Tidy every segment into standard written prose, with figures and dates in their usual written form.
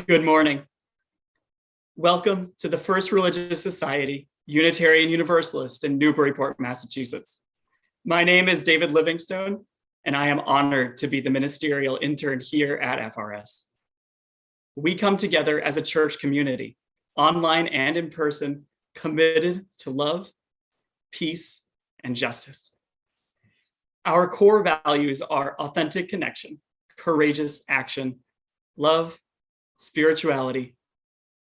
Good morning. Welcome to the First Religious Society, Unitarian Universalist in Newburyport, Massachusetts. My name is David Livingstone, and I am honored to be the ministerial intern here at FRS. We come together as a church community, online and in person, committed to love, peace, and justice. Our core values are authentic connection, courageous action, love, spirituality,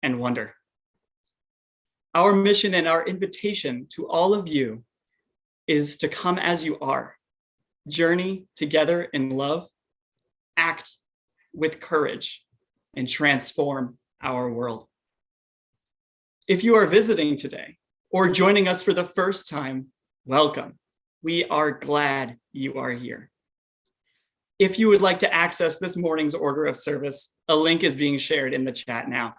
and wonder. Our mission and our invitation to all of you is to come as you are, journey together in love, act with courage, and transform our world. If you are visiting today or joining us for the first time, welcome. We are glad you are here. If you would like to access this morning's order of service, a link is being shared in the chat now.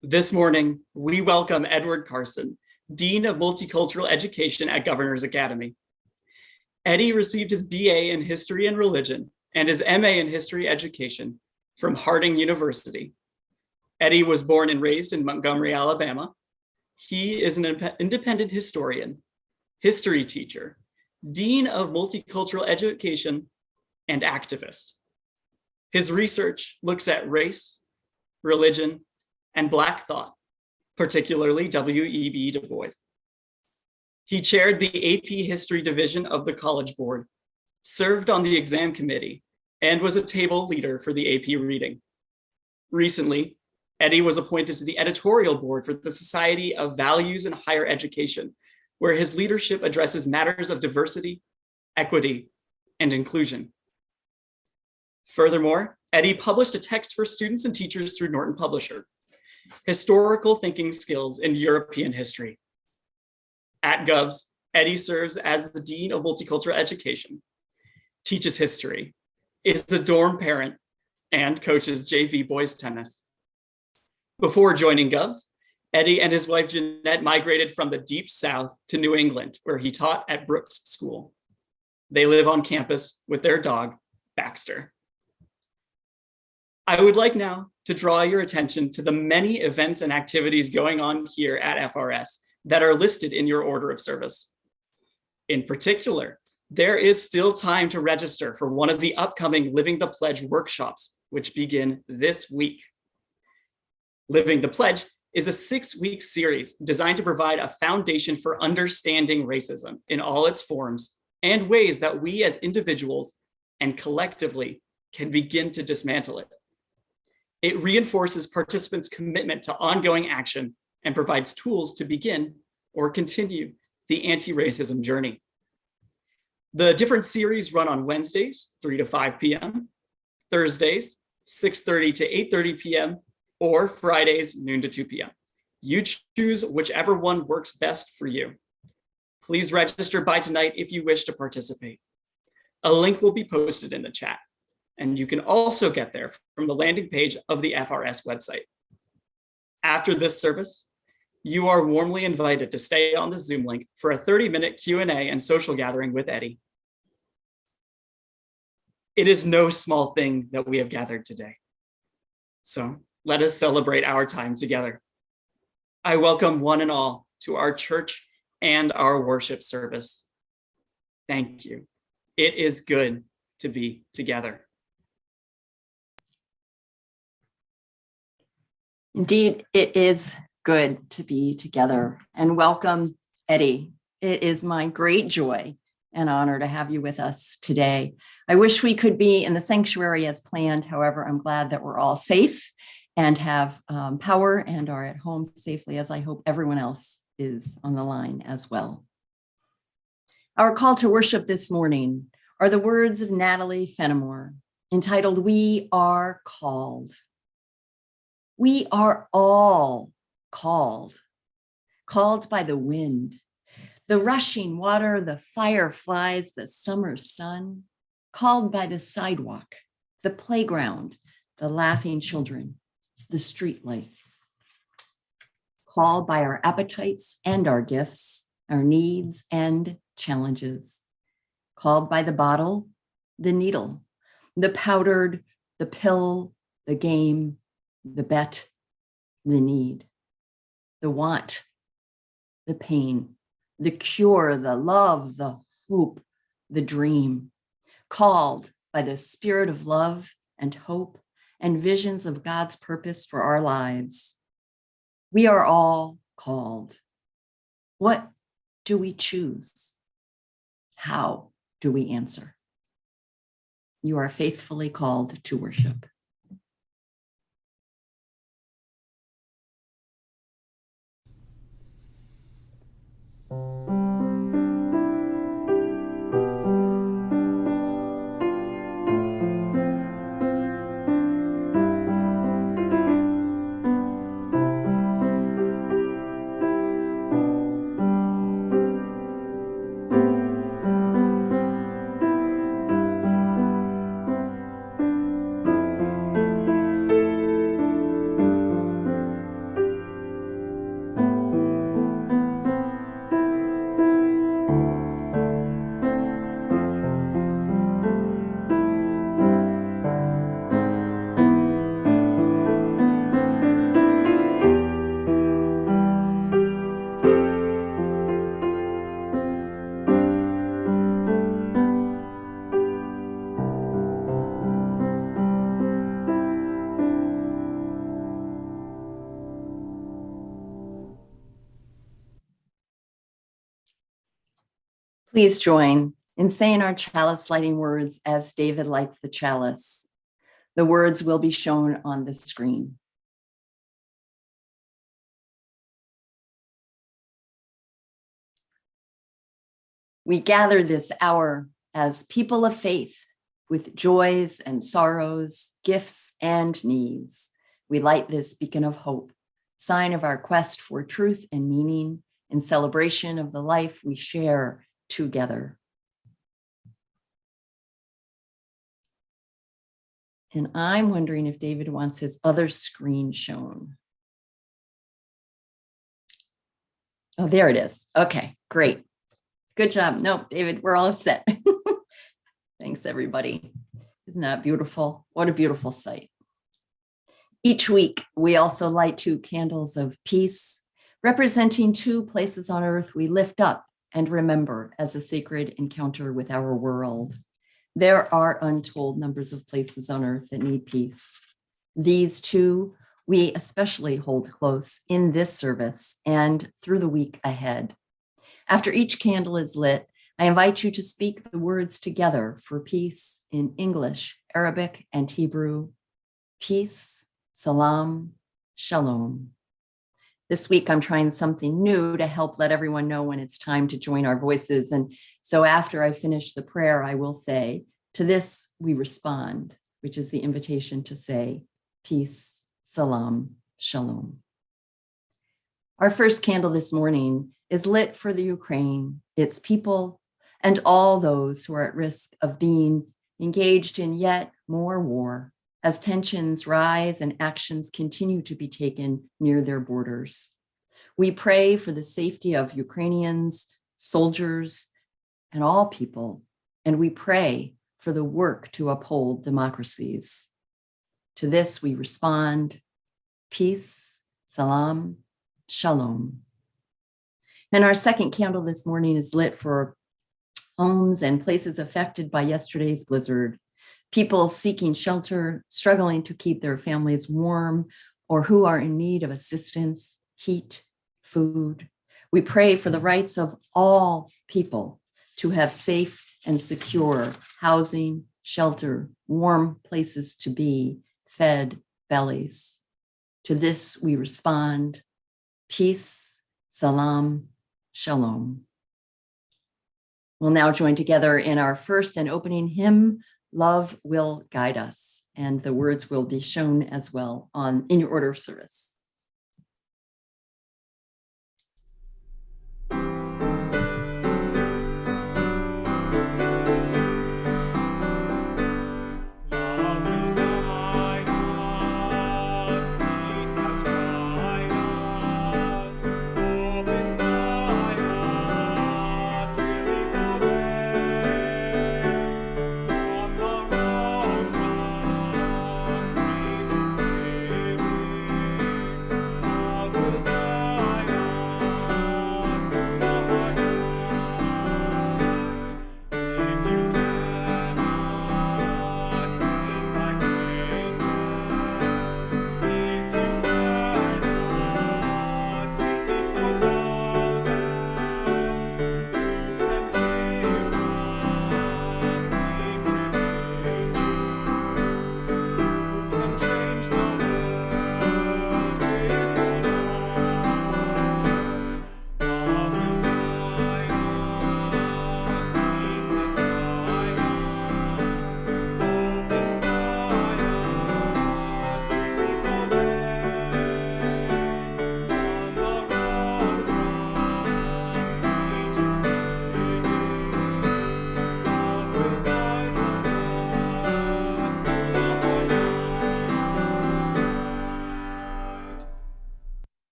This morning, we welcome Edward Carson, Dean of Multicultural Education at Governor's Academy. Eddie received his BA in History and Religion and his MA in History Education from Harding University. Eddie was born and raised in Montgomery, Alabama. He is an independent historian, history teacher, Dean of Multicultural Education, and activist. His research looks at race, religion, and Black thought, particularly W.E.B. Du Bois. He chaired the AP History Division of the College Board, served on the exam committee, and was a table leader for the AP reading. Recently, Eddie was appointed to the editorial board for the Society of Values in Higher Education, where his leadership addresses matters of diversity, equity, and inclusion. Furthermore, Eddie published a text for students and teachers through Norton Publisher, Historical Thinking Skills in European History. At Govs, Eddie serves as the Dean of Multicultural Education, teaches history, is a dorm parent, and coaches JV boys tennis. Before joining Govs, Eddie and his wife Jeanette migrated from the Deep South to New England, where he taught at Brooks School. They live on campus with their dog, Baxter. I would like now to draw your attention to the many events and activities going on here at FRS that are listed in your order of service. In particular, there is still time to register for one of the upcoming Living the Pledge workshops, which begin this week. Living the Pledge is a 6-week series designed to provide a foundation for understanding racism in all its forms and ways that we as individuals and collectively can begin to dismantle it. It reinforces participants' commitment to ongoing action and provides tools to begin or continue the anti-racism journey. The different series run on Wednesdays, 3 to 5 p.m., Thursdays, 6:30 to 8:30 p.m., or Fridays, noon to 2 p.m. You choose whichever one works best for you. Please register by tonight if you wish to participate. A link will be posted in the chat, and you can also get there from the landing page of the FRS website. After this service, you are warmly invited to stay on the Zoom link for a 30-minute Q&A and social gathering with Eddie. It is no small thing that we have gathered today. So let us celebrate our time together. I welcome one and all to our church and our worship service. Thank you. It is good to be together. Indeed, it is good to be together. And welcome, Eddie. It is my great joy and honor to have you with us today. I wish we could be in the sanctuary as planned. However, I'm glad that we're all safe and have power and are at home safely, as I hope everyone else is on the line as well. Our call to worship this morning are the words of Natalie Fenimore, entitled, "We Are Called." We are all called by the wind, the rushing water, the fireflies, the summer sun, called by the sidewalk, the playground, the laughing children, the street lights, called by our appetites and our gifts, our needs and challenges, called by the bottle, the needle, the powdered, the pill, the game, the bet, the need, the want, the pain, the cure, the love, the hope, the dream, called by the spirit of love and hope and visions of God's purpose for our lives. We are all called. What do we choose? How do we answer? You are faithfully called to worship. Please join in saying our chalice lighting words as David lights the chalice. The words will be shown on the screen. We gather this hour as people of faith with joys and sorrows, gifts and needs. We light this beacon of hope, sign of our quest for truth and meaning in celebration of the life we share together. And I'm wondering if David wants his other screen shown. Oh, there it is. Okay, great. Good job. Nope, David, we're all set. Thanks, everybody. Isn't that beautiful? What a beautiful sight. Each week, we also light 2 candles of peace, representing 2 places on earth we lift up and remember as a sacred encounter with our world. There are untold numbers of places on earth that need peace. These 2 we especially hold close in this service and through the week ahead. After each candle is lit, I invite you to speak the words together for peace in English, Arabic, and Hebrew. Peace, salam, shalom. This week, I'm trying something new to help let everyone know when it's time to join our voices. And so after I finish the prayer, I will say, to this we respond, which is the invitation to say, peace, salam, shalom. Our first candle this morning is lit for the Ukraine, its people, and all those who are at risk of being engaged in yet more war as tensions rise and actions continue to be taken near their borders. We pray for the safety of Ukrainians, soldiers, and all people, and we pray for the work to uphold democracies. To this we respond, peace, salam, shalom. And our second candle this morning is lit for homes and places affected by yesterday's blizzard. People seeking shelter, struggling to keep their families warm, or who are in need of assistance, heat, food. We pray for the rights of all people to have safe and secure housing, shelter, warm places to be, fed bellies. To this we respond, peace, salam, shalom. We'll now join together in our first and opening hymn, Love Will Guide Us, and the words will be shown as well in your order of service. On the road from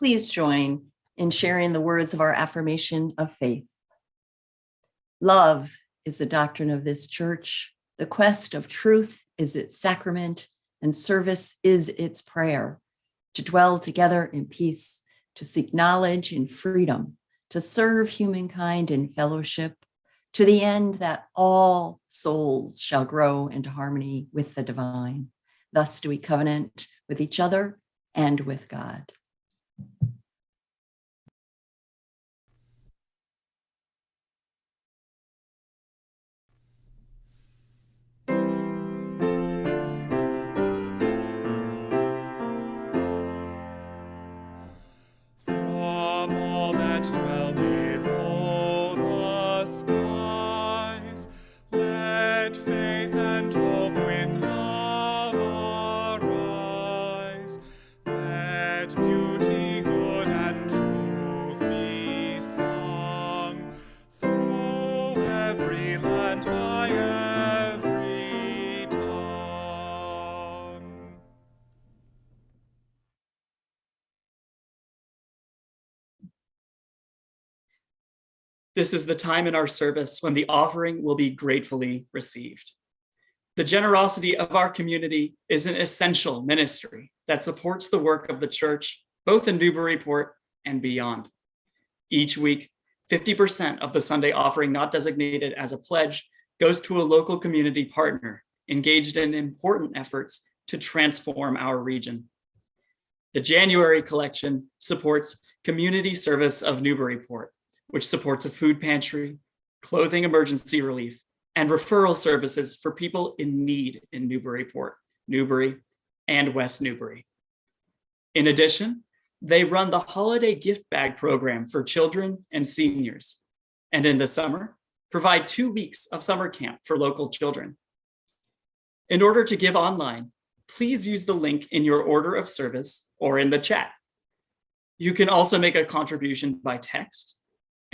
please join in sharing the words of our affirmation of faith. Love is the doctrine of this church. The quest of truth is its sacrament, and service is its prayer. To dwell together in peace, to seek knowledge in freedom, to serve humankind in fellowship, to the end that all souls shall grow into harmony with the divine. Thus do we covenant with each other and with God. From all that dwell below the skies, let faith and hope with love arise. Let beauty, good, and truth be sung through every land by every tongue. This is the time in our service when the offering will be gratefully received. The generosity of our community is an essential ministry that supports the work of the church, both in Newburyport and beyond. Each week, 50% of the Sunday offering not designated as a pledge goes to a local community partner engaged in important efforts to transform our region. The January collection supports Community Service of Newburyport, which supports a food pantry, clothing emergency relief, and referral services for people in need in Newburyport, Newbury, and West Newbury. In addition, they run the holiday gift bag program for children and seniors, and in the summer, provide 2 weeks of summer camp for local children. In order to give online, please use the link in your order of service or in the chat. You can also make a contribution by text,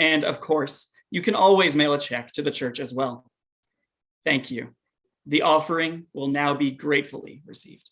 and of course, you can always mail a check to the church as well. Thank you. The offering will now be gratefully received.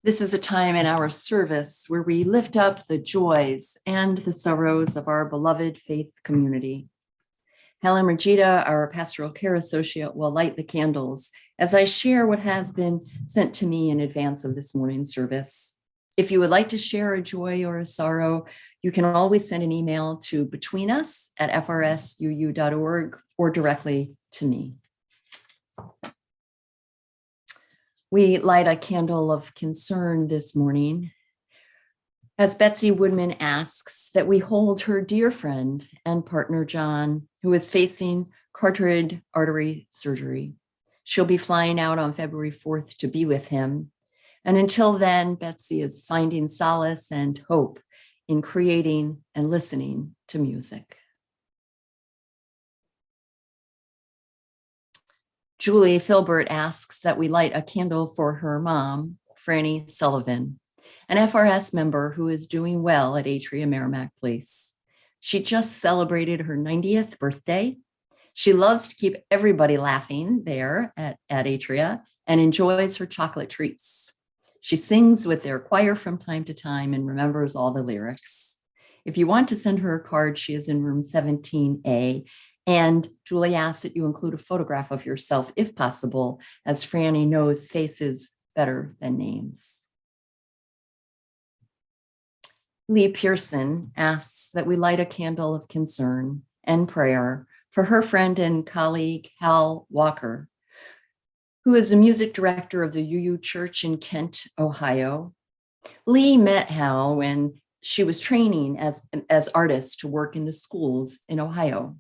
This is a time in our service where we lift up the joys and the sorrows of our beloved faith community. Helen Regita, our pastoral care associate, will light the candles as I share what has been sent to me in advance of this morning's service. If you would like to share a joy or a sorrow, you can always send an email to betweenus@frsuu.org or directly to me. We light a candle of concern this morning as Betsy Woodman asks that we hold her dear friend and partner, John, who is facing carotid artery surgery. She'll be flying out on February 4th to be with him. And until then, Betsy is finding solace and hope in creating and listening to music. Julie Filbert asks that we light a candle for her mom, Franny Sullivan, an FRS member who is doing well at Atria Merrimack Place. She just celebrated her 90th birthday. She loves to keep everybody laughing there at Atria and enjoys her chocolate treats. She sings with their choir from time to time and remembers all the lyrics. If you want to send her a card, she is in room 17A. And Julie asks that you include a photograph of yourself, if possible, as Franny knows faces better than names. Lee Pearson asks that we light a candle of concern and prayer for her friend and colleague, Hal Walker, who is the music director of the UU Church in Kent, Ohio. Lee met Hal when she was training as artist to work in the schools in Ohio.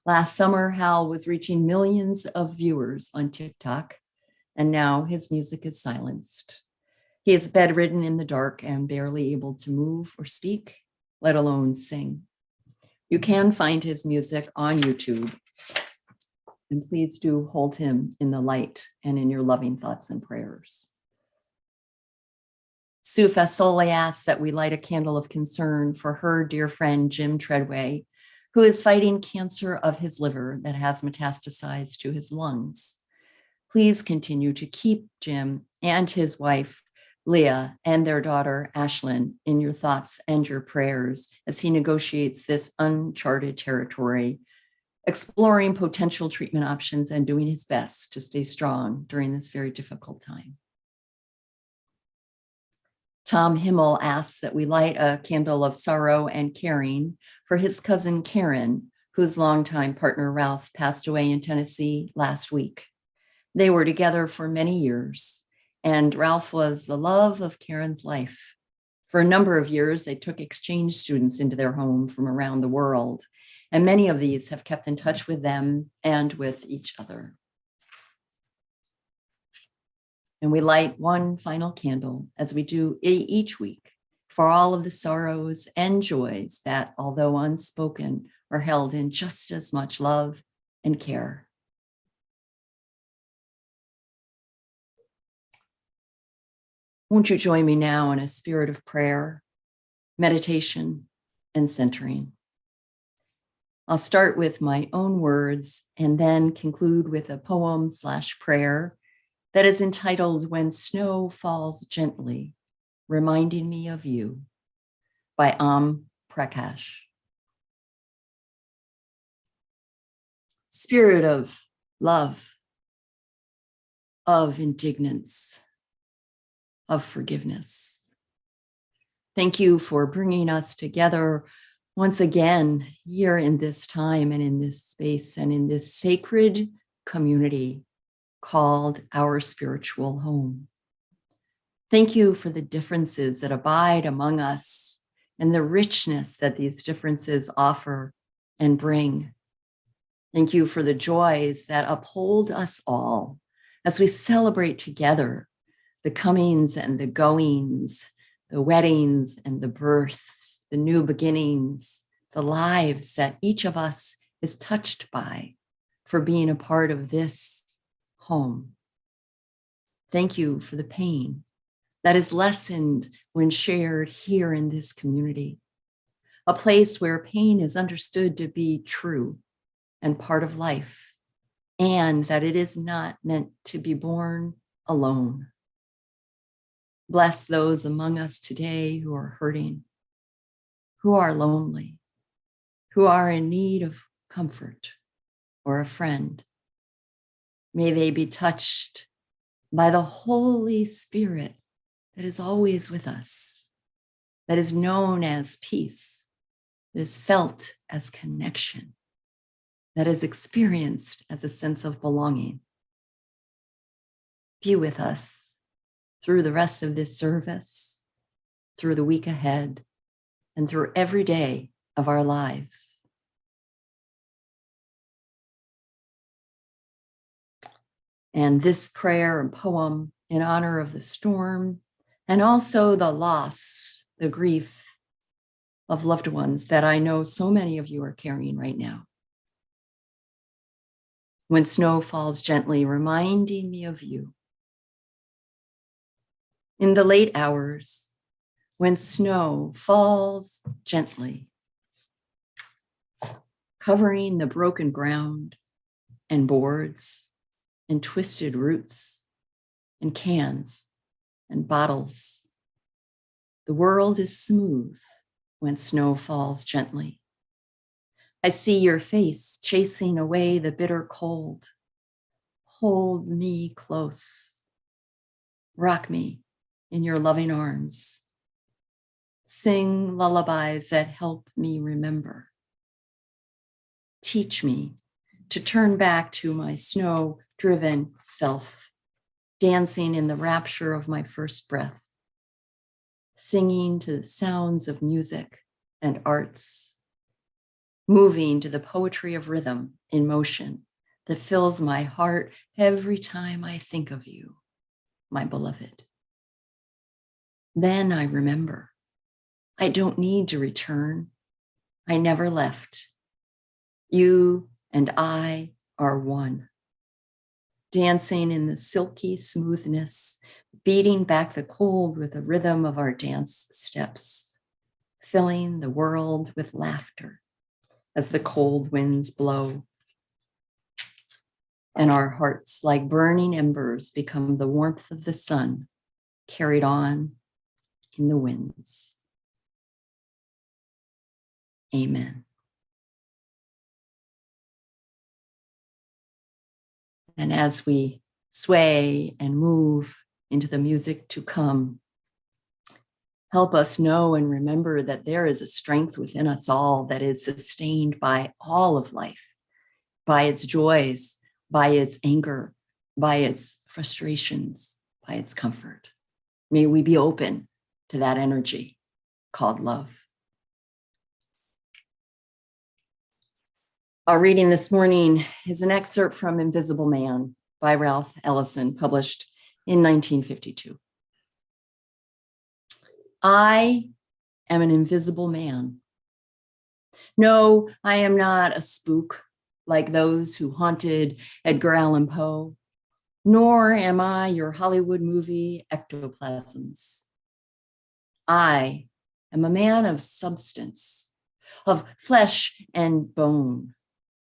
Last summer, Hal was reaching millions of viewers on TikTok, and now his music is silenced. He is bedridden in the dark and barely able to move or speak, let alone sing. You can find his music on YouTube, and please do hold him in the light and in your loving thoughts and prayers. Sue Fasoli asks that we light a candle of concern for her dear friend, Jim Treadway, who is fighting cancer of his liver that has metastasized to his lungs. Please continue to keep Jim and his wife, Leah, and their daughter, Ashlyn, in your thoughts and your prayers as he negotiates this uncharted territory, exploring potential treatment options and doing his best to stay strong during this very difficult time. Tom Himmel asks that we light a candle of sorrow and caring for his cousin Karen, whose longtime partner Ralph passed away in Tennessee last week. They were together for many years, and Ralph was the love of Karen's life. For a number of years, they took exchange students into their home from around the world, and many of these have kept in touch with them and with each other. And we light one final candle, as we do each week, for all of the sorrows and joys that, although unspoken, are held in just as much love and care. Won't you join me now in a spirit of prayer, meditation, and centering? I'll start with my own words and then conclude with a poem/prayer that is entitled When Snow Falls Gently, Reminding Me of You, by Prakash. Spirit of love, of indignance, of forgiveness. Thank you for bringing us together once again here in this time and in this space and in this sacred community called our spiritual home. Thank you for the differences that abide among us and the richness that these differences offer and bring. Thank you for the joys that uphold us all as we celebrate together the comings and the goings, the weddings and the births, the new beginnings, the lives that each of us is touched by for being a part of this home. Thank you for the pain that is lessened when shared here in this community, a place where pain is understood to be true and part of life, and that it is not meant to be borne alone. Bless those among us today who are hurting, who are lonely, who are in need of comfort or a friend. May they be touched by the Holy Spirit that is always with us, that is known as peace, that is felt as connection, that is experienced as a sense of belonging. Be with us through the rest of this service, through the week ahead, and through every day of our lives. And this prayer and poem in honor of the storm and also the loss, the grief of loved ones that I know so many of you are carrying right now. When snow falls gently, reminding me of you. In the late hours, when snow falls gently, covering the broken ground and boards and twisted roots and cans and bottles. The world is smooth when snow falls gently. I see your face chasing away the bitter cold. Hold me close. Rock me in your loving arms. Sing lullabies that help me remember. Teach me to turn back to my snow-driven self, dancing in the rapture of my first breath, singing to the sounds of music and arts, moving to the poetry of rhythm in motion that fills my heart every time I think of you, my beloved. Then I remember, I don't need to return. I never left. You and I are one, dancing in the silky smoothness, beating back the cold with the rhythm of our dance steps, filling the world with laughter as the cold winds blow. And our hearts, like burning embers, become the warmth of the sun, carried on in the winds. Amen. And as we sway and move into the music to come, help us know and remember that there is a strength within us all that is sustained by all of life, by its joys, by its anger, by its frustrations, by its comfort. May we be open to that energy called love. Our reading this morning is an excerpt from Invisible Man by Ralph Ellison, published in 1952. I am an invisible man. No, I am not a spook like those who haunted Edgar Allan Poe, nor am I your Hollywood movie ectoplasms. I am a man of substance, of flesh and bone,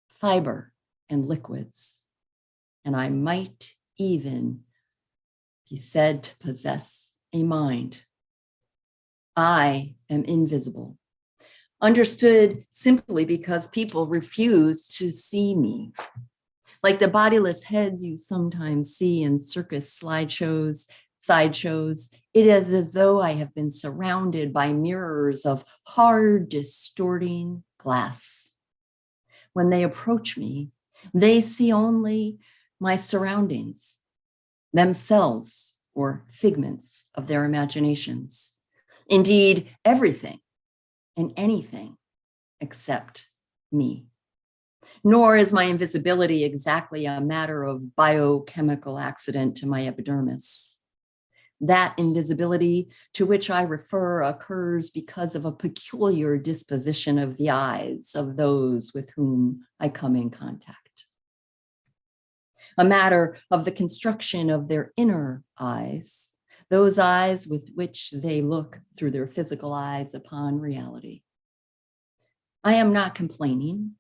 fiber and liquids, and I might even be said to possess a mind. I am invisible, understood simply because people refuse to see me. Like the bodiless heads you sometimes see in circus sideshows, it is as though I have been surrounded by mirrors of hard, distorting glass. When they approach me, they see only my surroundings, themselves, or figments of their imaginations. Indeed, everything and anything except me. Nor is my invisibility exactly a matter of biochemical accident to my epidermis. That invisibility to which I refer occurs because of a peculiar disposition of the eyes of those with whom I come in contact. A matter of the construction of their inner eyes, those eyes with which they look through their physical eyes upon reality. I am not complaining,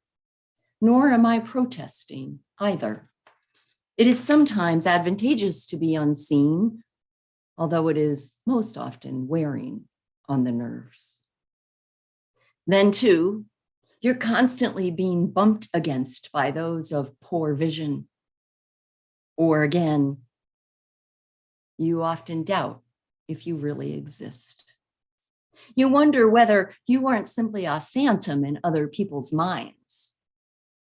nor am I protesting either. It is sometimes advantageous to be unseen, although it is most often wearing on the nerves. Then too, you're constantly being bumped against by those of poor vision. Or again, you often doubt if you really exist. You wonder whether you aren't simply a phantom in other people's minds,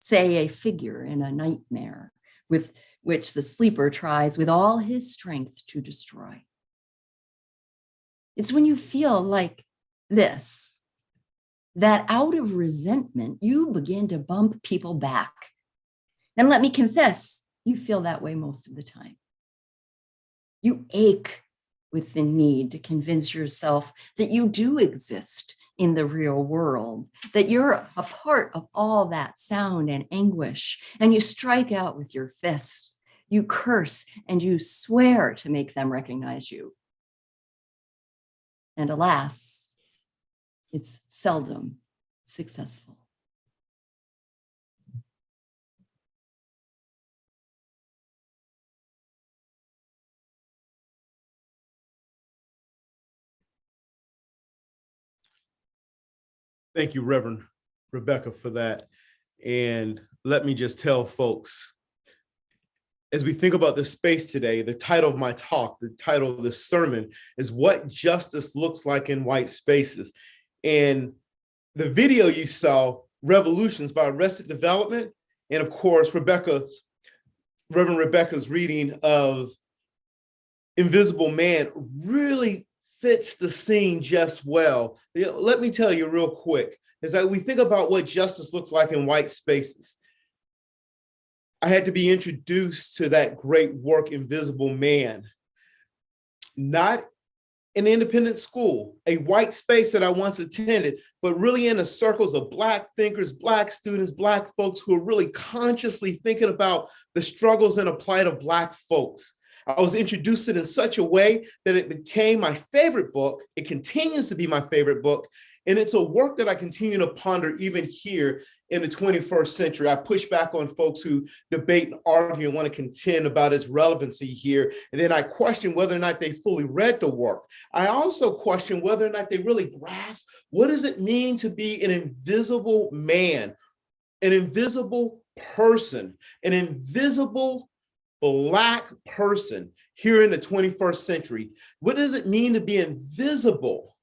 say a figure in a nightmare with which the sleeper tries with all his strength to destroy. It's when you feel like this, that out of resentment, you begin to bump people back. And let me confess, you feel that way most of the time. You ache with the need to convince yourself that you do exist in the real world, that you're a part of all that sound and anguish, and you strike out with your fists, you curse, and you swear to make them recognize you. And alas, it's seldom successful. Thank you, Reverend Rebecca, for that. And let me just tell folks, as we think about this space today, the title of my talk, the title of this sermon is What Justice Looks Like in White Spaces. And the video you saw, Revolutions by Arrested Development, and of course, Reverend Rebecca's reading of Invisible Man really fits the scene just well. Let me tell you real quick, is that we think about what justice looks like in white spaces. I had to be introduced to that great work, Invisible Man, not an independent school, a white space that I once attended, but really in the circles of Black thinkers, Black students, Black folks who are really consciously thinking about the struggles and the plight of Black folks. I was introduced to it in such a way that it became my favorite book. It continues to be my favorite book. And it's a work that I continue to ponder even here in the 21st century. I push back on folks who debate and argue and want to contend about its relevancy here. And then I question whether or not they fully read the work. I also question whether or not they really grasp what does it mean to be an invisible man, an invisible person, an invisible Black person here in the 21st century. What does it mean to be invisible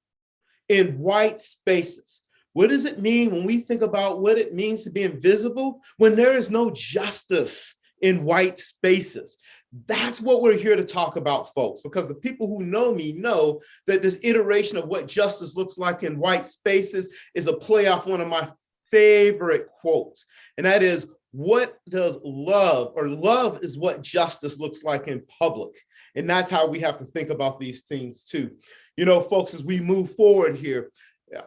in white spaces? What does it mean when we think about what it means to be invisible when there is no justice in white spaces? That's what we're here to talk about, folks, because the people who know me know that this iteration of what justice looks like in white spaces is a play off one of my favorite quotes, and that is, what does love, or love is what justice looks like in public. And that's how we have to think about these things too. You know, folks, as we move forward here,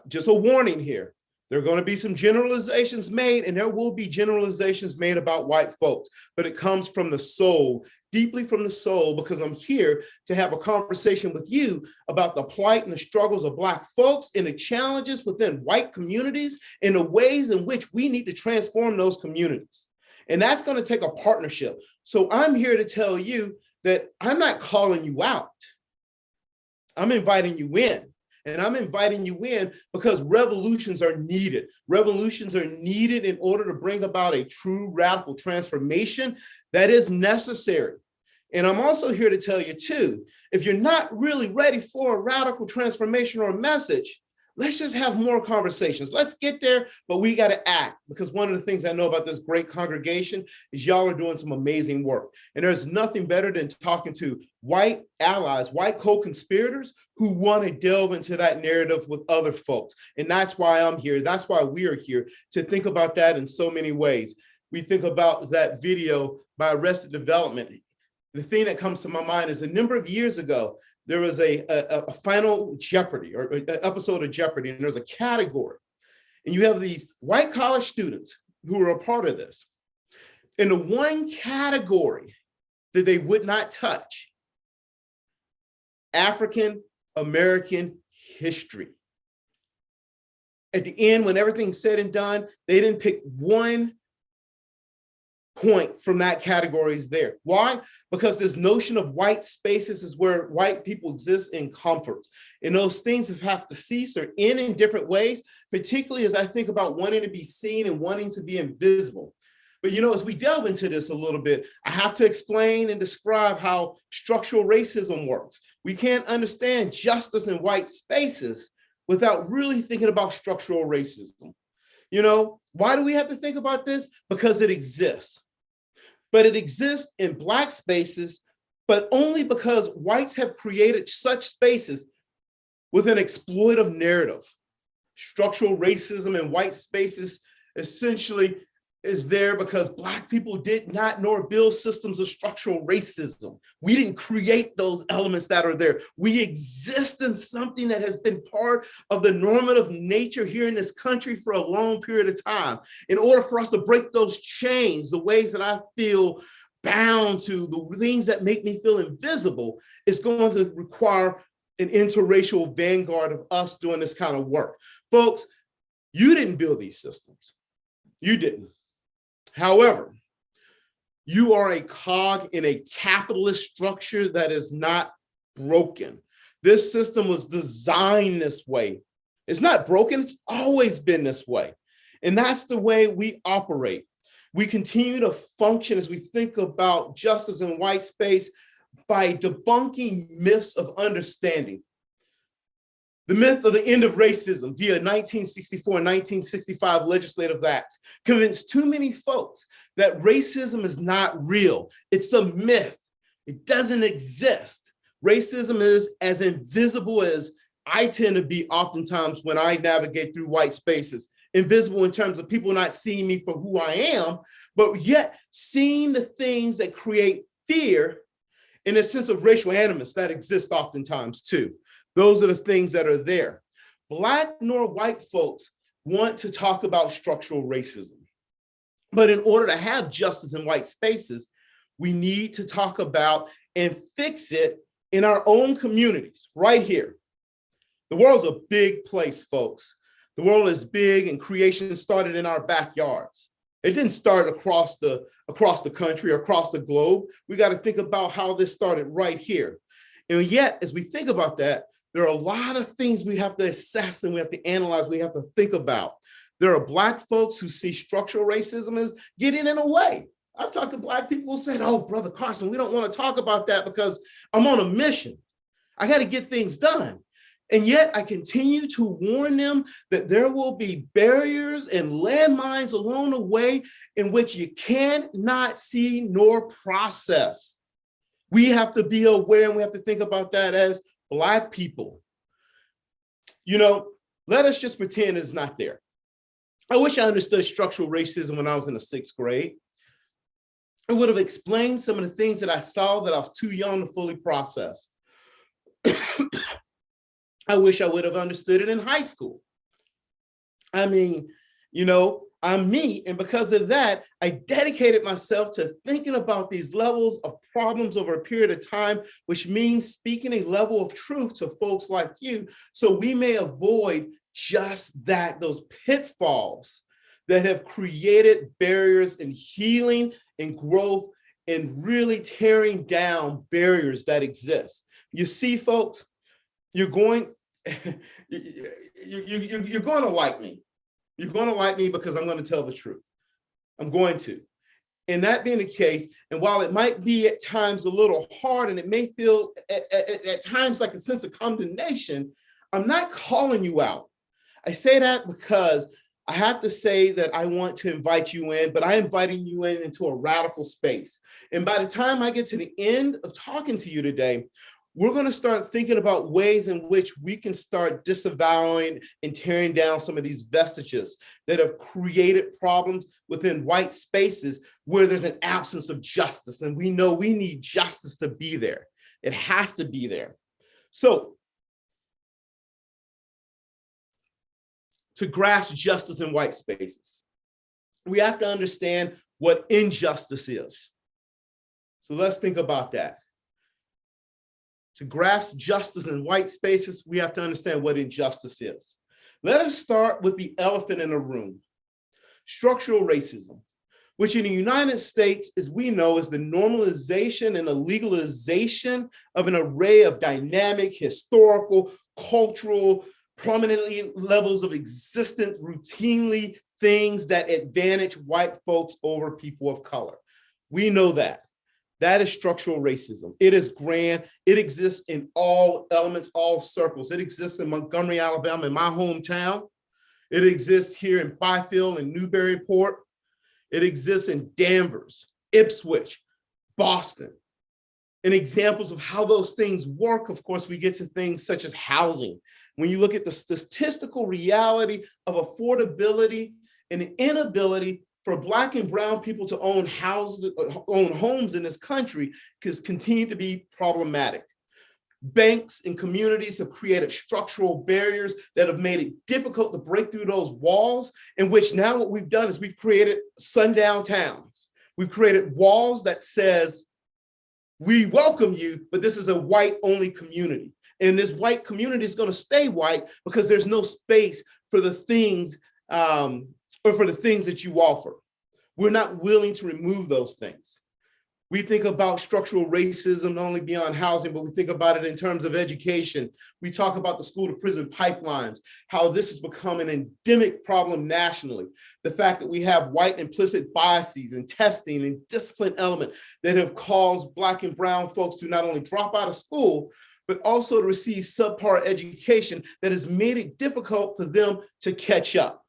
just a warning here, there are going to be some generalizations made, and there will be generalizations made about white folks, but it comes from the soul, deeply from the soul, because I'm here to have a conversation with you about the plight and the struggles of Black folks and the challenges within white communities and the ways in which we need to transform those communities. And that's going to take a partnership. So I'm here to tell you that I'm not calling you out. I'm inviting you in. And I'm inviting you in because revolutions are needed. Revolutions are needed in order to bring about a true radical transformation that is necessary. And I'm also here to tell you too, if you're not really ready for a radical transformation or a message, let's just have more conversations. Let's get there, but we got to act, because one of the things I know about this great congregation is y'all are doing some amazing work. And there's nothing better than talking to white allies, white co-conspirators who want to delve into that narrative with other folks. And that's why I'm here. That's why we are here, to think about that in so many ways. We think about that video by Arrested Development. The thing that comes to my mind is a number of years ago, there was a final Jeopardy, or an episode of Jeopardy, and there's a category. And you have these white college students who are a part of this. And the one category that they would not touch, African American history. At the end, when everything's said and done, they didn't pick one point from that category is there. Why? Because this notion of white spaces is where white people exist in comfort. And those things have to cease or end in different ways, particularly as I think about wanting to be seen and wanting to be invisible. But you know, as we delve into this a little bit, I have to explain and describe how structural racism works. We can't understand justice in white spaces without really thinking about structural racism. You know, why do we have to think about this? Because it exists. But it exists in Black spaces, but only because whites have created such spaces with an exploitive narrative. Structural racism in white spaces essentially is there because Black people did not nor build systems of structural racism. We didn't create those elements that are there. We exist in something that has been part of the normative nature here in this country for a long period of time. In order for us to break those chains, the ways that I feel bound to, the things that make me feel invisible, it's going to require an interracial vanguard of us doing this kind of work. Folks, you didn't build these systems. You didn't. However, you are a cog in a capitalist structure that is not broken. This system was designed this way. It's not broken, it's always been this way. And that's the way we operate. We continue to function as we think about justice in white space by debunking myths of understanding. The myth of the end of racism via 1964 and 1965 legislative acts convinced too many folks that racism is not real. It's a myth. It doesn't exist. Racism is as invisible as I tend to be oftentimes when I navigate through white spaces. Invisible in terms of people not seeing me for who I am, but yet seeing the things that create fear in a sense of racial animus that exists oftentimes too. Those are the things that are there. Black nor white folks want to talk about structural racism. But in order to have justice in white spaces, we need to talk about and fix it in our own communities, right here. The world's a big place, folks. The world is big and creation started in our backyards. It didn't start across the country or across the globe. We got to think about how this started right here. And yet, as we think about that, there are a lot of things we have to assess and we have to analyze, we have to think about. There are Black folks who see structural racism as getting in the way. I've talked to Black people who said, oh, Brother Carson, we don't want to talk about that because I'm on a mission. I got to get things done. And yet I continue to warn them that there will be barriers and landmines along the way in which you cannot see nor process. We have to be aware and we have to think about that as Black people. You know, let us just pretend it's not there. I wish I understood structural racism when I was in the 6th grade. It would have explained some of the things that I saw that I was too young to fully process. I wish I would have understood it in high school. I mean, you know, I'm me, and because of that, I dedicated myself to thinking about these levels of problems over a period of time, which means speaking a level of truth to folks like you, so we may avoid just that, those pitfalls that have created barriers in healing and growth and really tearing down barriers that exist. You see, folks, you're going to like me. You're going to like me because I'm going to tell the truth. I'm going to. And that being the case, and while it might be at times a little hard and it may feel at times like a sense of condemnation, I'm not calling you out. I say that because I have to say that I want to invite you in, but I'm inviting you in into a radical space. And by the time I get to the end of talking to you today, we're going to start thinking about ways in which we can start disavowing and tearing down some of these vestiges that have created problems within white spaces where there's an absence of justice. And we know we need justice to be there. It has to be there. So to grasp justice in white spaces, we have to understand what injustice is. So let's think about that. To grasp justice in white spaces, we have to understand what injustice is. Let us start with the elephant in the room, structural racism, which in the United States, as we know, is the normalization and the legalization of an array of dynamic, historical, cultural, prominently levels of existence, routinely things that advantage white folks over people of color. We know that. That is structural racism. It is grand. It exists in all elements, all circles. It exists in Montgomery, Alabama, in my hometown. It exists here in Byfield and Newburyport. It exists in Danvers, Ipswich, Boston. And examples of how those things work, of course, we get to things such as housing. When you look at the statistical reality of affordability and the inability for Black and brown people to own houses, own homes in this country has continued to be problematic. Banks and communities have created structural barriers that have made it difficult to break through those walls, in which now what we've done is we've created sundown towns. We've created walls that says, we welcome you, but this is a white-only community. And this white community is going to stay white because there's no space for the things or for the things that you offer. We're not willing to remove those things. We think about structural racism, not only beyond housing, but we think about it in terms of education. We talk about the school to prison pipelines, how this has become an endemic problem nationally. The fact that we have white implicit biases and testing and discipline element that have caused Black and brown folks to not only drop out of school, but also to receive subpar education that has made it difficult for them to catch up.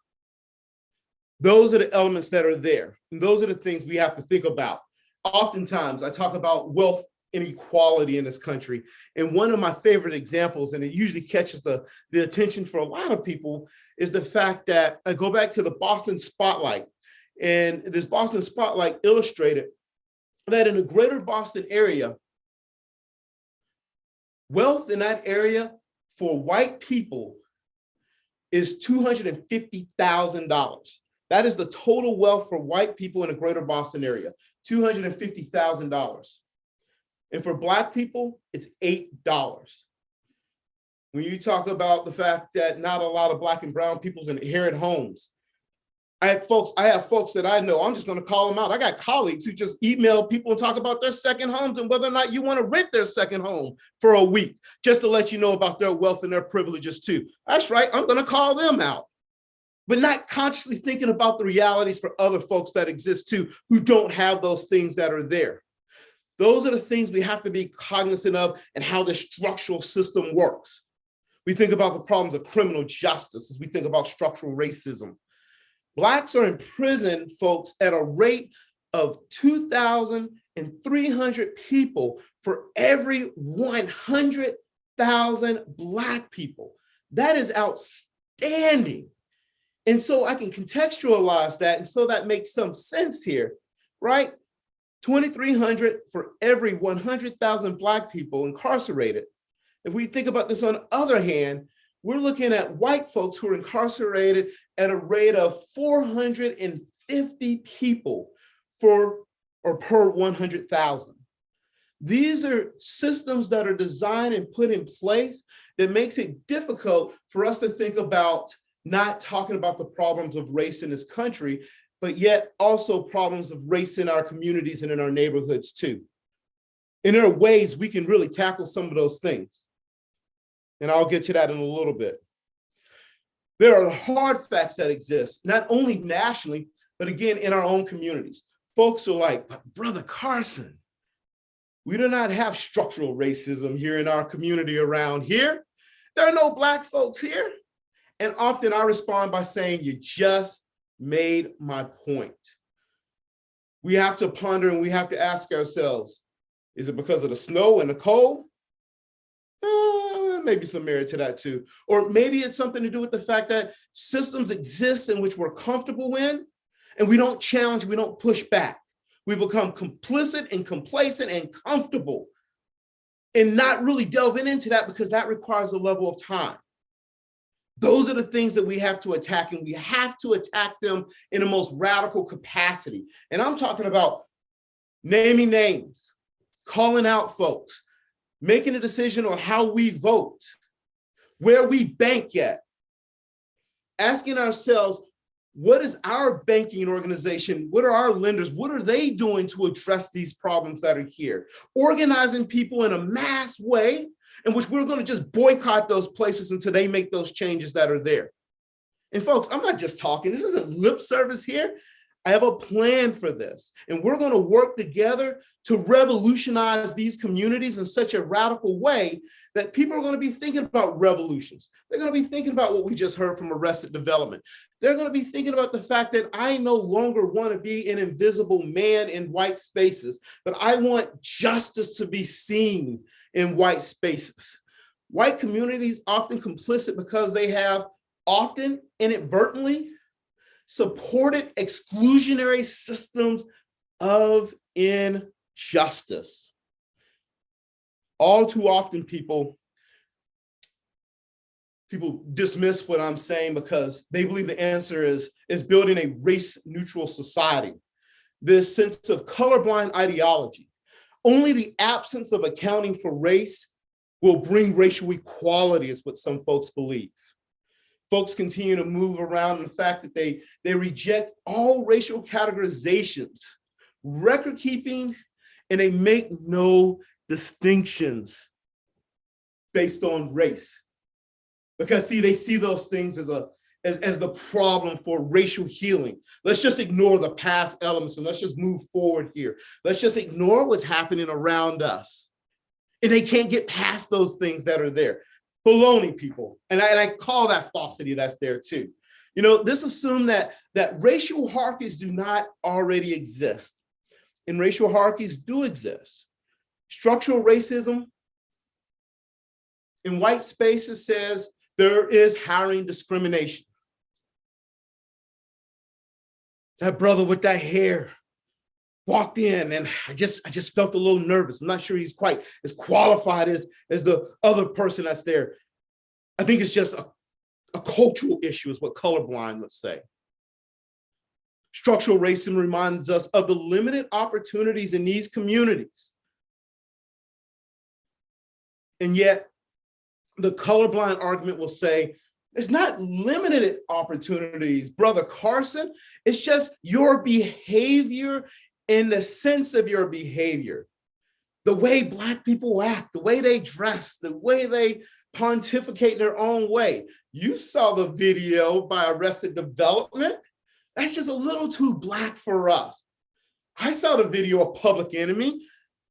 Those are the elements that are there. And those are the things we have to think about. Oftentimes, I talk about wealth inequality in this country. And one of my favorite examples, and it usually catches the attention for a lot of people, is the fact that I go back to the Boston Spotlight. And this Boston Spotlight illustrated that in the greater Boston area, wealth in that area for white people is $250,000. That is the total wealth for white people in the greater Boston area, $250,000. And for Black people, it's $8. When you talk about the fact that not a lot of Black and brown people inherit homes, I have folks that I know, I'm just going to call them out. I got colleagues who just email people and talk about their second homes and whether or not you want to rent their second home for a week, just to let you know about their wealth and their privileges too. That's right, I'm going to call them out, but not consciously thinking about the realities for other folks that exist too, who don't have those things that are there. Those are the things we have to be cognizant of and how the structural system works. We think about the problems of criminal justice as we think about structural racism. Blacks are in prison, folks, at a rate of 2,300 people for every 100,000 Black people. That is outstanding. And so I can contextualize that, and so that makes some sense here, right? 2,300 for every 100,000 Black people incarcerated. If we think about this on the other hand, we're looking at white folks who are incarcerated at a rate of 450 people per 100,000. These are systems that are designed and put in place that makes it difficult for us to think about not talking about the problems of race in this country, but yet also problems of race in our communities and in our neighborhoods too. And there are ways we can really tackle some of those things. And I'll get to that in a little bit. There are hard facts that exist, not only nationally, but again, in our own communities. Folks are like, but Brother Carson, we do not have structural racism here in our community around here. There are no Black folks here. And often I respond by saying, you just made my point. We have to ponder and we have to ask ourselves, is it because of the snow and the cold? Maybe some merit to that too. Or maybe it's something to do with the fact that systems exist in which we're comfortable in, and we don't challenge, we don't push back. We become complicit and complacent and comfortable and not really delving into that because that requires a level of time. Those are the things that we have to attack, and we have to attack them in the most radical capacity. And I'm talking about naming names, calling out folks, making a decision on how we vote, where we bank at, asking ourselves, what is our banking organization? What are our lenders? What are they doing to address these problems that are here? Organizing people in a mass way in which we're going to just boycott those places until they make those changes that are there. And folks, I'm not just talking. This isn't lip service here. I have a plan for this, and we're going to work together to revolutionize these communities in such a radical way that people are going to be thinking about revolutions. They're going to be thinking about what we just heard from Arrested Development. They're going to be thinking about the fact that I no longer want to be an invisible man in white spaces, but I want justice to be seen in white spaces. White communities often complicit because they have often inadvertently supported exclusionary systems of injustice. All too often, people dismiss what I'm saying because they believe the answer is building a race-neutral society. This sense of colorblind ideology. Only the absence of accounting for race will bring racial equality, is what some folks believe. Folks continue to move around the fact that they reject all racial categorizations, record keeping, and they make no distinctions based on race. Because see, they see those things as the problem for racial healing. Let's just ignore the past elements and let's just move forward here. Let's just ignore what's happening around us. And they can't get past those things that are there. Baloney, people. And I call that falsity that's there too. You know, this assumes that racial hierarchies do not already exist. And racial hierarchies do exist. Structural racism in white spaces says there is hiring discrimination. That brother with that hair walked in and I just felt a little nervous. I'm not sure he's quite as qualified as the other person that's there. I think it's just a cultural issue is what colorblind would say. Structural racism reminds us of the limited opportunities in these communities. And yet the colorblind argument will say, it's not limited opportunities, Brother Carson. It's just your behavior in the sense of your behavior. The way Black people act, the way they dress, the way they pontificate in their own way. You saw the video by Arrested Development. That's just a little too Black for us. I saw the video of Public Enemy.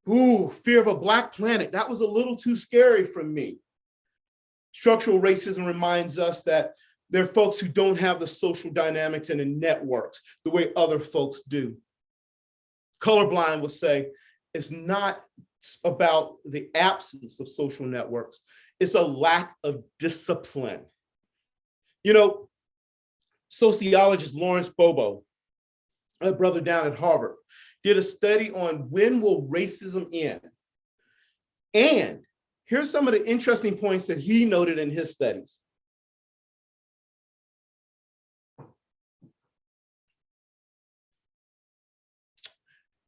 Ooh, Fear of a Black Planet. That was a little too scary for me. Structural racism reminds us that there are folks who don't have the social dynamics and the networks the way other folks do. Colorblind will say it's not about the absence of social networks. It's a lack of discipline. You know, sociologist Lawrence Bobo, a brother down at Harvard, did a study on when will racism end. And here's some of the interesting points that he noted in his studies.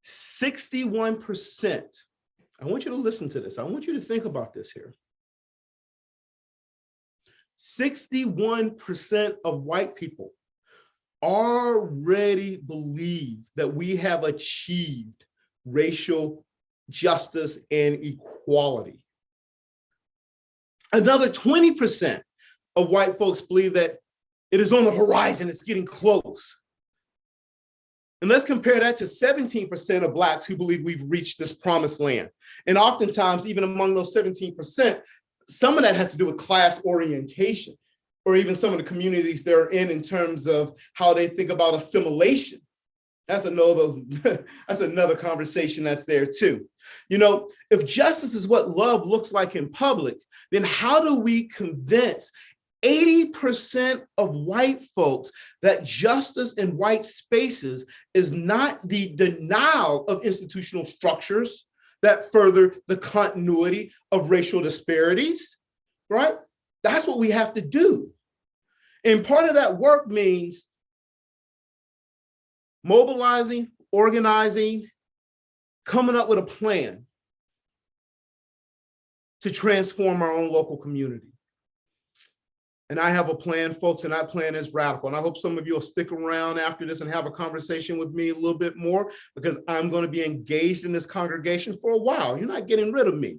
"61%, I want you to listen to this. I want you to think about this here. 61% of white people already believe that we have achieved racial justice and equality. Another 20% of white folks believe that it is on the horizon, it's getting close. And let's compare that to 17% of Blacks who believe we've reached this promised land. And oftentimes, even among those 17%, some of that has to do with class orientation, or even some of the communities they're in terms of how they think about assimilation. That's another conversation that's there too. You know, if justice is what love looks like in public, then how do we convince 80% of white folks that justice in white spaces is not the denial of institutional structures that further the continuity of racial disparities, right? That's what we have to do. And part of that work means mobilizing, organizing, coming up with a plan to transform our own local community. And I have a plan, folks, and that plan is radical. And I hope some of you will stick around after this and have a conversation with me a little bit more, because I'm going to be engaged in this congregation for a while. You're not getting rid of me,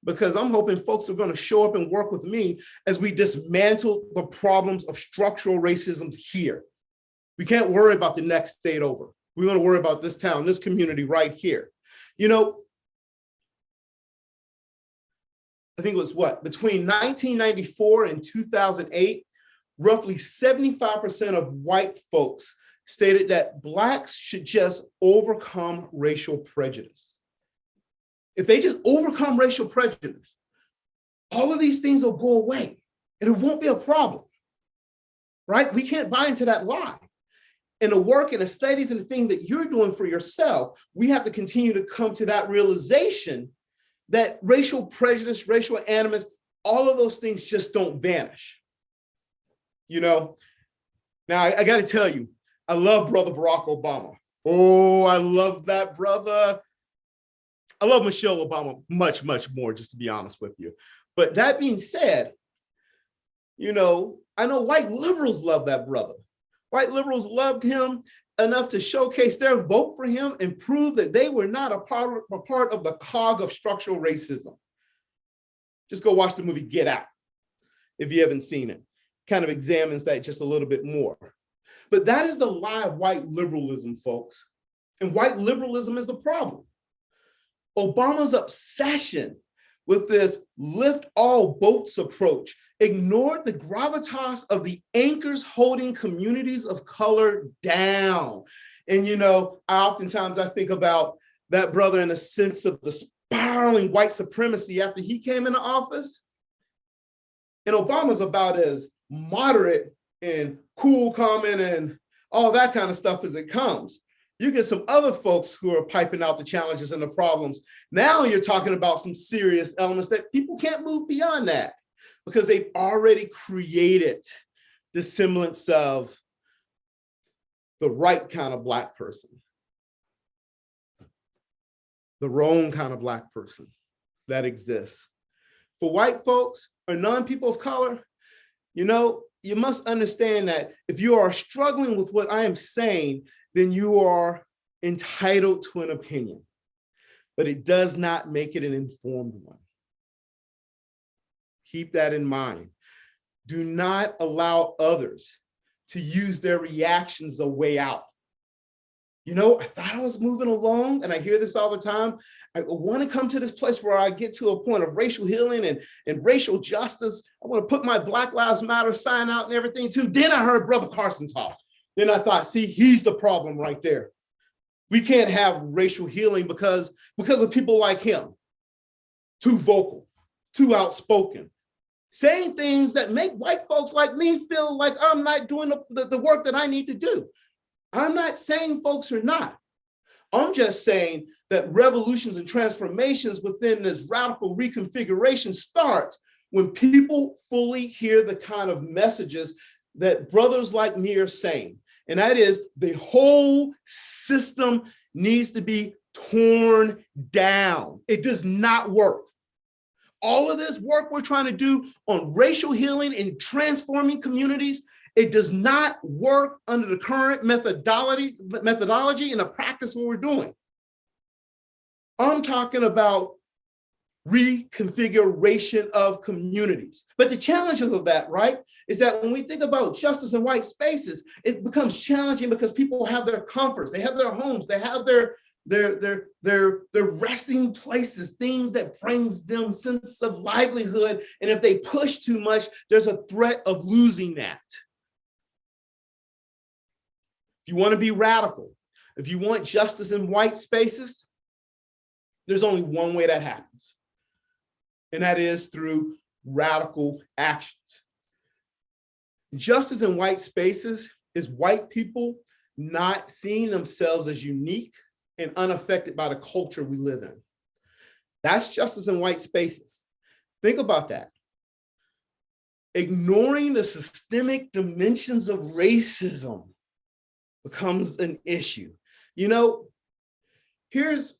because I'm hoping folks are going to show up and work with me as we dismantle the problems of structural racism here. We can't worry about the next state over. We want to worry about this town, this community right here. You know, I think it was between 1994 and 2008, roughly 75% of white folks stated that Blacks should just overcome racial prejudice. If they just overcome racial prejudice, all of these things will go away and it won't be a problem, right? We can't buy into that lie. and the work and the studies and the thing that you're doing for yourself, we have to continue to come to that realization that racial prejudice, racial animus, all of those things just don't vanish. You know, now I got to tell you, I love Brother Barack Obama. Oh, I love that brother. I love Michelle Obama much, much more, just to be honest with you. But that being said, you know, I know white liberals love that brother. White liberals loved him enough to showcase their vote for him and prove that they were not a part of the cog of structural racism. Just go watch the movie Get Out if you haven't seen it. Kind of examines that just a little bit more. But that is the lie of white liberalism, folks. And white liberalism is the problem. Obama's obsession with this lift all boats approach ignored the gravitas of the anchors holding communities of color down. And, you know, oftentimes I think about that brother in the sense of the spiraling white supremacy after he came into office. And Obama's about as moderate and cool, calming, and all that kind of stuff as it comes. You get some other folks who are piping out the challenges and the problems. Now you're talking about some serious elements that people can't move beyond that because they've already created the semblance of the right kind of Black person, the wrong kind of Black person that exists. For white folks or non-people of color, you know, you must understand that if you are struggling with what I am saying, then you are entitled to an opinion, but it does not make it an informed one. Keep that in mind. Do not allow others to use their reactions as a way out. You know, I thought I was moving along, and I hear this all the time. I want to come to this place where I get to a point of racial healing and racial justice. I want to put my Black Lives Matter sign out and everything too. Then I heard Brother Carson talk. Then I thought, see, he's the problem right there. We can't have racial healing because of people like him. Too vocal, too outspoken, saying things that make white folks like me feel like I'm not doing the work that I need to do. I'm not saying folks are not. I'm just saying that revolutions and transformations within this radical reconfiguration start when people fully hear the kind of messages that brothers like me are saying. And that is the whole system needs to be torn down. It does not work. All of this work we're trying to do on racial healing and transforming communities, it does not work under the current methodology and the practice what we're doing. I'm talking about reconfiguration of communities. But the challenges of that, right, is that when we think about justice in white spaces, it becomes challenging because people have their comforts, they have their homes, they have their resting places, things that brings them sense of livelihood. And if they push too much, there's a threat of losing that. If you want to be radical, if you want justice in white spaces, there's only one way that happens. And that is through radical actions. Justice in white spaces is white people not seeing themselves as unique and unaffected by the culture we live in. That's justice in white spaces. Think about that. Ignoring the systemic dimensions of racism becomes an issue. You know, here's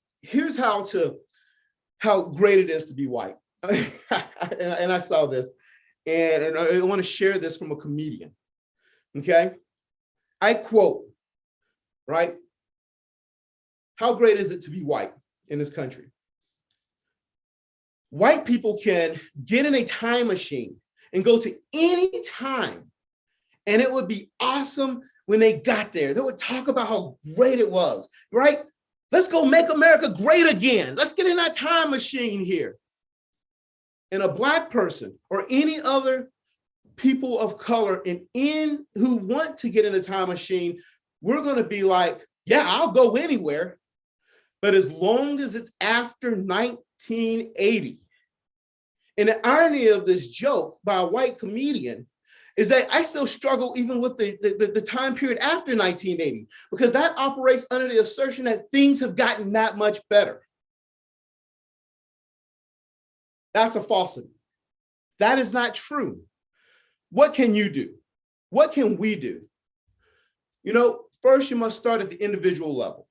how great it is to be white. And I saw this, and I want to share this from a comedian. Okay, I quote, right? How great is it to be white in this country? White people can get in a time machine and go to any time, and it would be awesome when they got there. They would talk about how great it was, right? Let's go make America great again. Let's get in that time machine here. And a Black person or any other people of color who want to get in the time machine, we're going to be like, yeah, I'll go anywhere. But as long as it's after 1980. And the irony of this joke by a white comedian is that I still struggle even with the time period after 1980, because that operates under the assertion that things have gotten that much better. That's a falsity. That is not true. What can you do? What can we do? You know, first you must start at the individual level.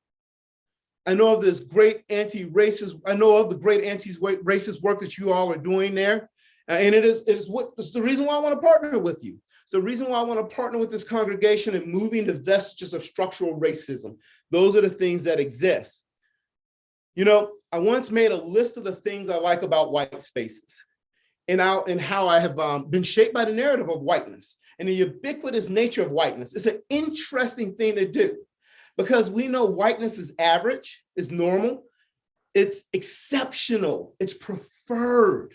I know of this great anti-racist, I know of the great anti-racist work that you all are doing there. And it's the reason why I want to partner with you. It's the reason why I want to partner with this congregation in moving the vestiges of structural racism. Those are the things that exist. You know, I once made a list of the things I like about white spaces and how I have been shaped by the narrative of whiteness and the ubiquitous nature of whiteness. It's an interesting thing to do because we know whiteness is average, is normal, it's exceptional, it's preferred.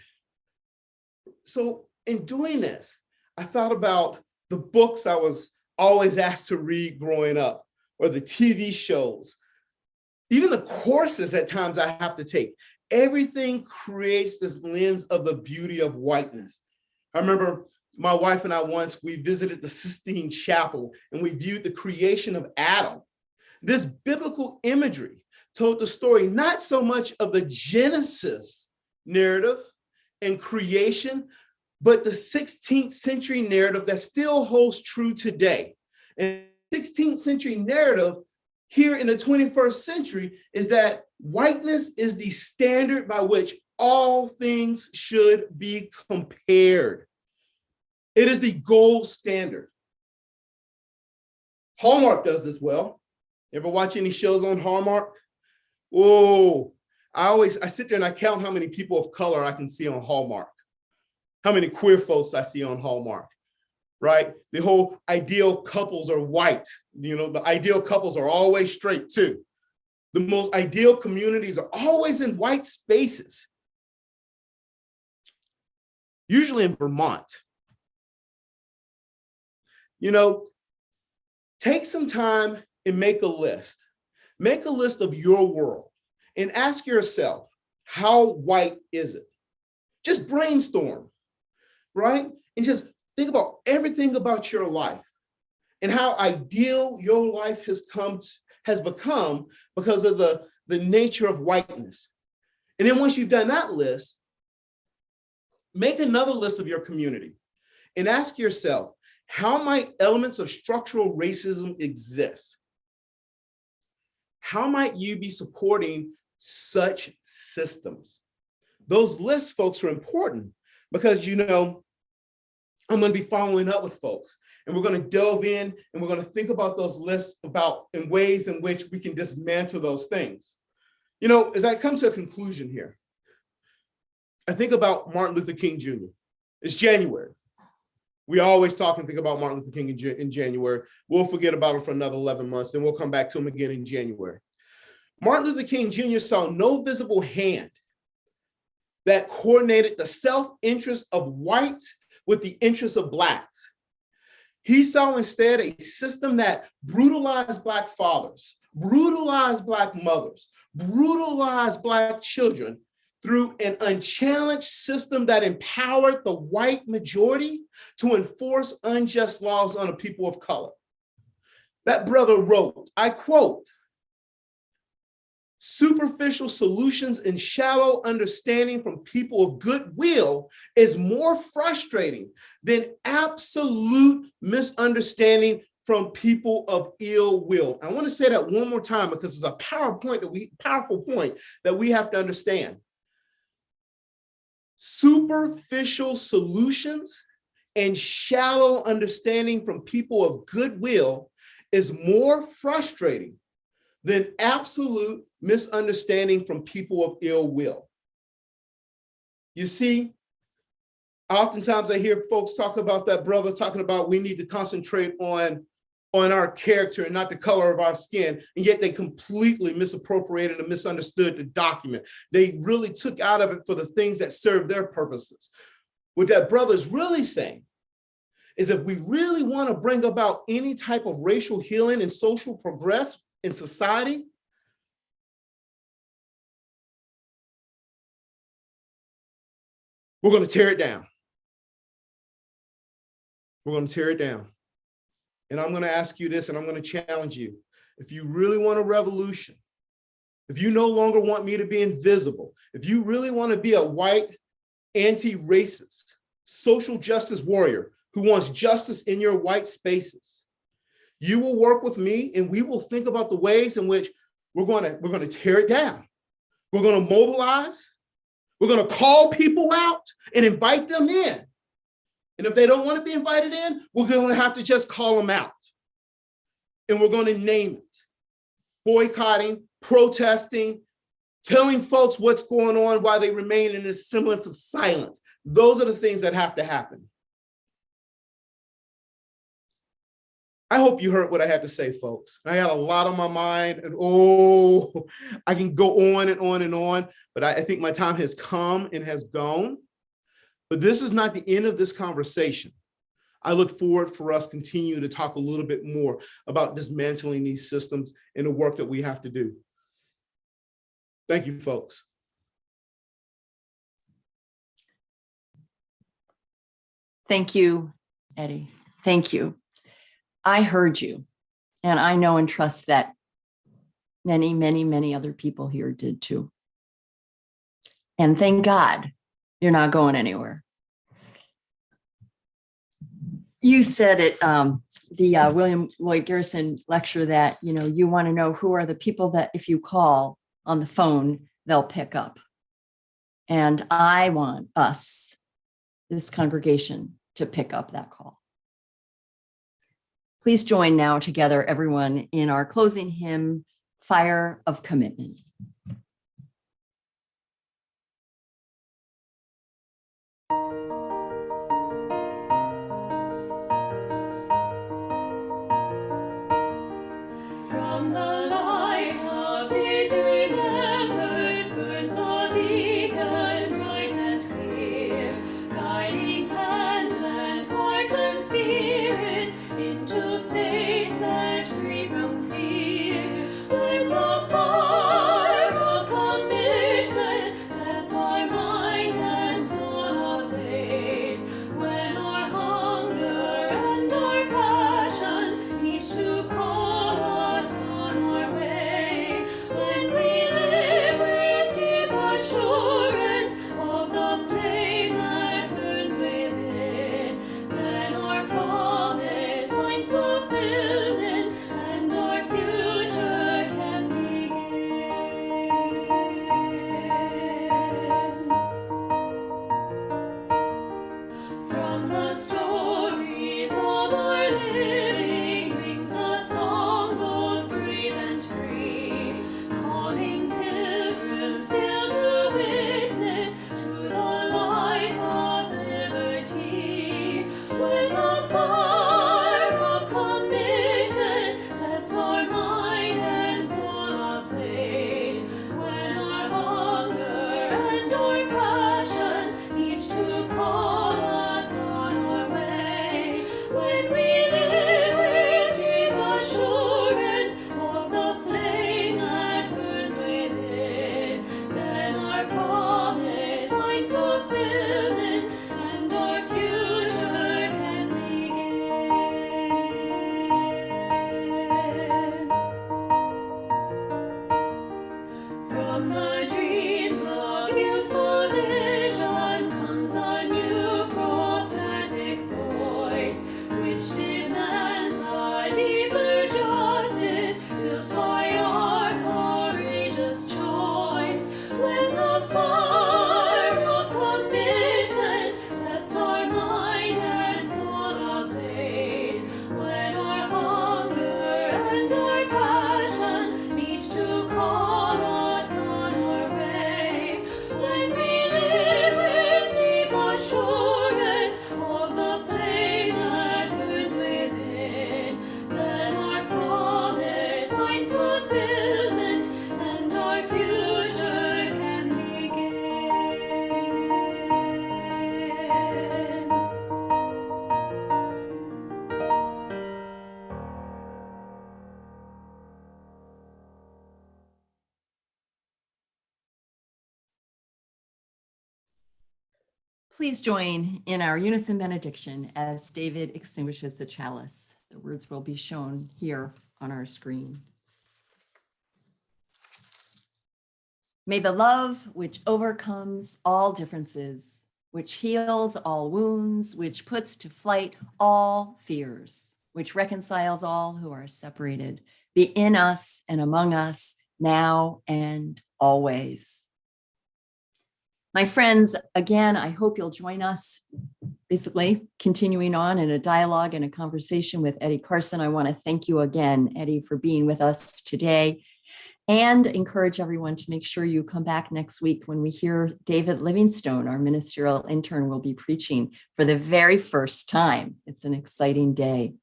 So in doing this, I thought about the books I was always asked to read growing up, or the TV shows, even the courses at times I have to take. Everything creates this lens of the beauty of whiteness. I remember my wife and I we visited the Sistine Chapel and we viewed the creation of Adam. This biblical imagery told the story not so much of the Genesis narrative and creation, but the 16th century narrative that still holds true today. And the 16th century narrative here in the 21st century is that whiteness is the standard by which all things should be compared. It is the gold standard. Hallmark does this well. You ever watch any shows on Hallmark? Whoa, I sit there and I count how many people of color I can see on Hallmark, how many queer folks I see on Hallmark, right? The whole ideal couples are white. You know, the ideal couples are always straight too. The most ideal communities are always in white spaces, usually in Vermont. You know, take some time and make a list. Make a list of your world and ask yourself, how white is it? Just brainstorm, right? And just think about everything about your life and how ideal your life has become because of the nature of whiteness. And then once you've done that list, make another list of your community and ask yourself, how might elements of structural racism exist? How might you be supporting such systems? Those lists, folks, are important because, you know, I'm going to be following up with folks and we're going to delve in and we're going to think about those lists in ways in which we can dismantle those things. You know, as I come to a conclusion here, I think about Martin Luther King Jr. It's January. We always talk and think about Martin Luther King in January. We'll forget about him for another 11 months and we'll come back to him again in January. Martin Luther King Jr. saw no visible hand that coordinated the self-interest of whites with the interests of Blacks. He saw instead a system that brutalized Black fathers, brutalized Black mothers, brutalized Black children through an unchallenged system that empowered the white majority to enforce unjust laws on the people of color. That brother wrote, I quote, "Superficial solutions and shallow understanding from people of goodwill is more frustrating than absolute misunderstanding from people of ill will." I want to say that one more time because it's a powerful point that we have to understand. Superficial solutions and shallow understanding from people of goodwill is more frustrating than absolute misunderstanding from people of ill will. You see, oftentimes I hear folks talk about that brother talking about we need to concentrate on our character and not the color of our skin, and yet they completely misappropriated and misunderstood the document. They really took out of it for the things that serve their purposes. What that brother's really saying is if we really want to bring about any type of racial healing and social progress in society, we're going to tear it down. We're going to tear it down. And I'm going to ask you this, and I'm going to challenge you. If you really want a revolution, if you no longer want me to be invisible, if you really want to be a white, anti-racist, social justice warrior who wants justice in your white spaces, you will work with me and we will think about the ways in which we're going to tear it down. We're going to mobilize. We're going to call people out and invite them in. And if they don't want to be invited in, we're going to have to just call them out. And we're going to name it. Boycotting, protesting, telling folks what's going on while they remain in this semblance of silence. Those are the things that have to happen. I hope you heard what I had to say, folks. I had a lot on my mind, and I can go on and on and on, but I think my time has come and has gone. But this is not the end of this conversation. I look forward for us continue to talk a little bit more about dismantling these systems and the work that we have to do. Thank you, folks. Thank you, Eddie. Thank you. I heard you, and I know and trust that many, many, many other people here did too. And thank God you're not going anywhere. You said at the William Lloyd Garrison lecture that, you want to know who are the people that if you call on the phone, they'll pick up. And I want us, this congregation, to pick up that call. Please join now together, everyone, in our closing hymn, Fire of Commitment. From the light of days remembered burns a beacon bright and clear, guiding hands and hearts and spirits into faith set free from fear. When the fire of commitment sets our minds and soul ablaze, when our hunger and our passion each to call us on our way, when we live with deep assurance of the flame that burns within, then our promise finds fulfillment and our future can begin. From the stories of our living rings a song both brave and free, calling pilgrims still to witness to the life of liberty. When the fire of commitment sets our mind and soul ablaze, when our hunger and our passion each to call us on our way, when we live with deep assurance of the flame that burns within, then our promise finds fulfillment and our future can begin. From the dreams of youthful vision comes a new prophetic voice, which demands a deeper justice built by our courageous choice. When the fire of commitment sets our mind and soul ablaze, when our hunger and our passion each to call us on our Please join in our unison benediction as David extinguishes the chalice. The words will be shown here on our screen. May the love which overcomes all differences, which heals all wounds, which puts to flight all fears, which reconciles all who are separated, be in us and among us now and always. My friends, again, I hope you'll join us, basically continuing on in a dialogue and a conversation with Eddie Carson. I want to thank you again, Eddie, for being with us today, and encourage everyone to make sure you come back next week when we hear David Livingstone, our ministerial intern, will be preaching for the very first time. It's an exciting day.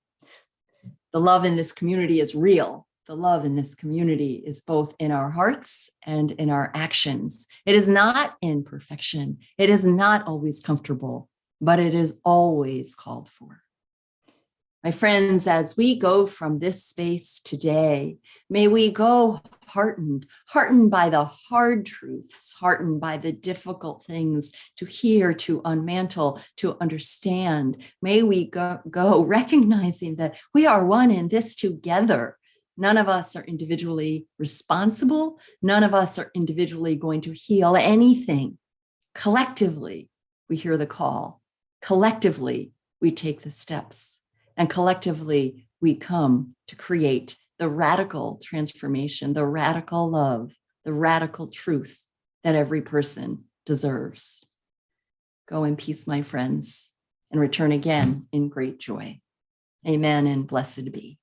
The love in this community is real. The love in this community is both in our hearts and in our actions. It is not in perfection. It is not always comfortable, but it is always called for. My friends, as we go from this space today, may we go heartened by the hard truths, heartened by the difficult things to hear, to unmantle, to understand. May we go recognizing that we are one in this together. None of us are individually responsible. None of us are individually going to heal anything. Collectively, we hear the call. Collectively, we take the steps. And collectively, we come to create the radical transformation, the radical love, the radical truth that every person deserves. Go in peace, my friends, and return again in great joy. Amen and blessed be.